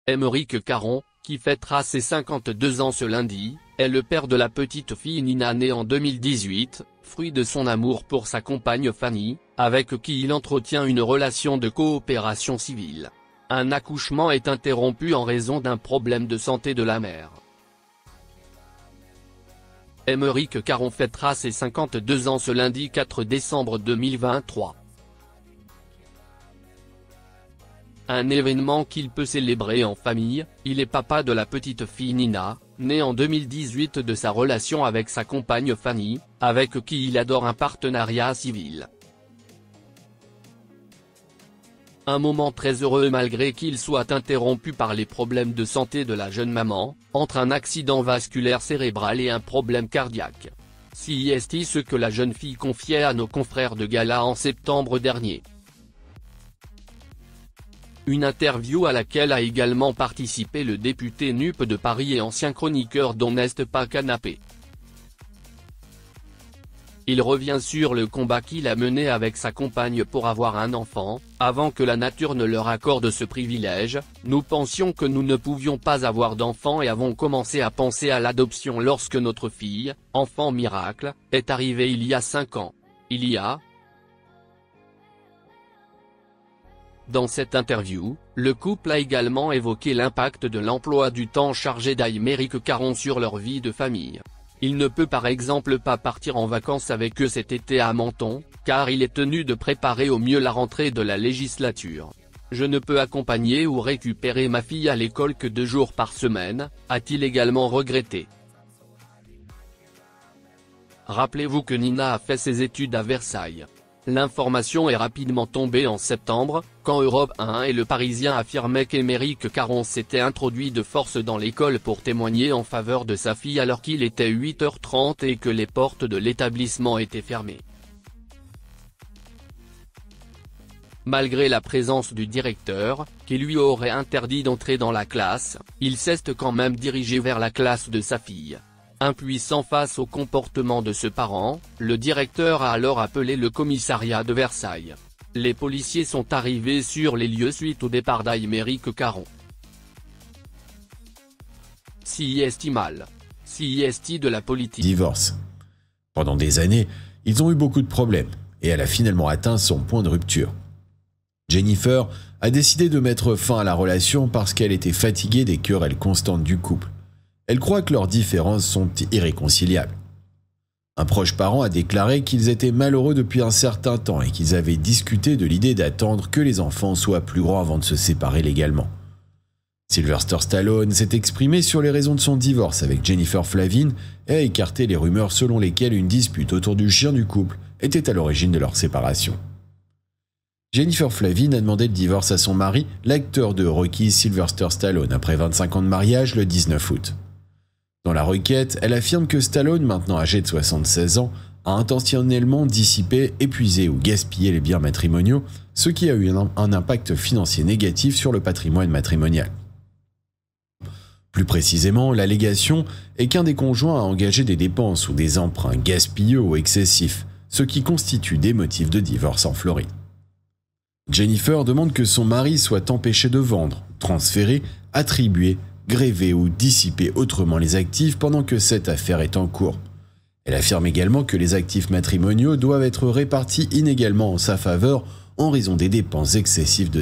Aymeric Caron, qui fêtera ses 52 ans ce lundi, est le père de la petite fille Nina née en 2018, fruit de son amour pour sa compagne Fanny, avec qui il entretient une relation de coopération civile. Un accouchement est interrompu en raison d'un problème de santé de la mère. Aymeric Caron fêtera ses 52 ans ce lundi 4 décembre 2023. Un événement qu'il peut célébrer en famille. Il est papa de la petite fille Nina, née en 2018 de sa relation avec sa compagne Fanny, avec qui il adore un partenariat civil. Un moment très heureux malgré qu'il soit interrompu par les problèmes de santé de la jeune maman, entre un accident vasculaire cérébral et un problème cardiaque. C'est ce que la jeune fille confiait à nos confrères de Gala en septembre dernier. Une interview à laquelle a également participé le député NUP de Paris et ancien chroniqueur dont n'est pas canapé. Il revient sur le combat qu'il a mené avec sa compagne pour avoir un enfant. Avant que la nature ne leur accorde ce privilège, nous pensions que nous ne pouvions pas avoir d'enfant et avons commencé à penser à l'adoption lorsque notre fille, enfant miracle, est arrivée il y a 5 ans. Dans cette interview, le couple a également évoqué l'impact de l'emploi du temps chargé d'Aymeric Caron sur leur vie de famille. Il ne peut par exemple pas partir en vacances avec eux cet été à Menton, car il est tenu de préparer au mieux la rentrée de la législature. Je ne peux accompagner ou récupérer ma fille à l'école que 2 jours par semaine, a-t-il également regretté. Rappelez-vous que Nina a fait ses études à Versailles. L'information est rapidement tombée en septembre, quand Europe 1 et Le Parisien affirmaient qu'Aymeric Caron s'était introduit de force dans l'école pour témoigner en faveur de sa fille alors qu'il était 8h30 et que les portes de l'établissement étaient fermées. Malgré la présence du directeur, qui lui aurait interdit d'entrer dans la classe, il s'est quand même dirigé vers la classe de sa fille. Impuissant face au comportement de ce parent, le directeur a alors appelé le commissariat de Versailles. Les policiers sont arrivés sur les lieux suite au départ d'Aymeric Caron. Mal. De la politique. Divorce. Pendant des années, ils ont eu beaucoup de problèmes, et elle a finalement atteint son point de rupture. Jennifer a décidé de mettre fin à la relation parce qu'elle était fatiguée des querelles constantes du couple. Elle croit que leurs différences sont irréconciliables. Un proche parent a déclaré qu'ils étaient malheureux depuis un certain temps et qu'ils avaient discuté de l'idée d'attendre que les enfants soient plus grands avant de se séparer légalement. Sylvester Stallone s'est exprimé sur les raisons de son divorce avec Jennifer Flavin et a écarté les rumeurs selon lesquelles une dispute autour du chien du couple était à l'origine de leur séparation. Jennifer Flavin a demandé le divorce à son mari, l'acteur de Rocky Sylvester Stallone, après 25 ans de mariage le 19 août. Dans la requête, elle affirme que Stallone, maintenant âgé de 76 ans, a intentionnellement dissipé, épuisé ou gaspillé les biens matrimoniaux, ce qui a eu un impact financier négatif sur le patrimoine matrimonial. Plus précisément, l'allégation est qu'un des conjoints a engagé des dépenses ou des emprunts gaspilleux ou excessifs, ce qui constitue des motifs de divorce en Floride. Jennifer demande que son mari soit empêché de vendre, transférer, attribuer, gréver ou dissiper autrement les actifs pendant que cette affaire est en cours. Elle affirme également que les actifs matrimoniaux doivent être répartis inégalement en sa faveur en raison des dépenses excessives de